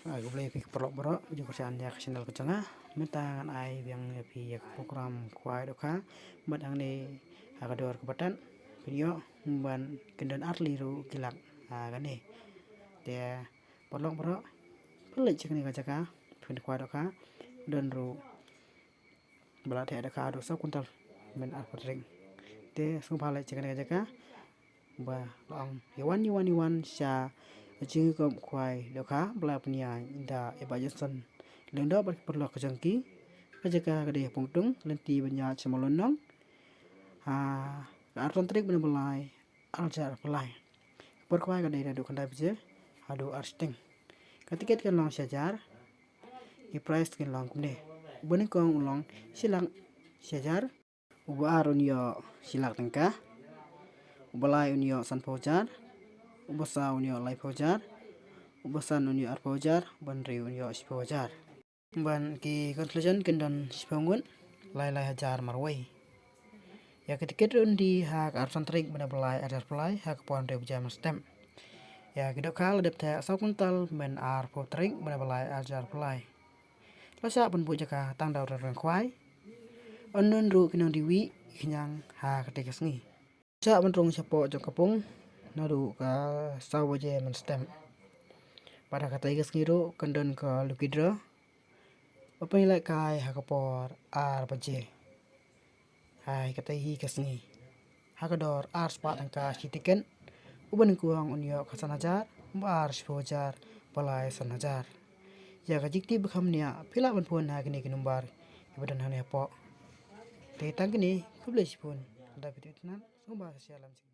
Aku boleh pergi perok di kerjaan dia ke channel kecengah minta ai yang pi program kuai doka badang ni aga dor kebatan video ban kendan arli ru kilak kan ni dia perok pelai cek ni kacaka pun kuai doka dan ru belat ada ka do sa kuntal men ar patring te sung palai cek ni kacaka ba long yawan sha Jing kom kwai doka bla punya inda ebajasan lenda bar perlu kejangki kajaka gede pungtung lenti banya cemalonong arton trik bena belai aljar belai per kwai gede da dukanda bije adu arsting katiket kan long syajar i price kan long kumne bani kong long silang syajar uba arun yo silak tengka ubalai unyo san pojar ubasa unyo lai pojar ubasan unyo ar pojar ban ri unyo si pojar ban ki conclusion kendan sipangun lai hajar marwai ya ketiket undi hak ar santrik bena belai adar belai hak pon re jam stem ya kidok kal dep ta sa kuntal men ar potring bena belai ajar belai lasa ban bu jaka tang daw ren kwai onun ru kinang diwi kinyang ha ketekas ni sa ban rong sapo jok kapung nadu ka sawaje men stem pada kata ikas ngiru kendon ke lukidra apa nilai kai hakapor ar baje hai kata hi kasni hakador ar spa tangka sitiken uban kuang unyo kasanajar bar spojar balai sanajar ya gajikti bekhamnia pila ban pun ha kini kinumbar ibadan hane po te tangni publish pun da bitu nan sumba sialam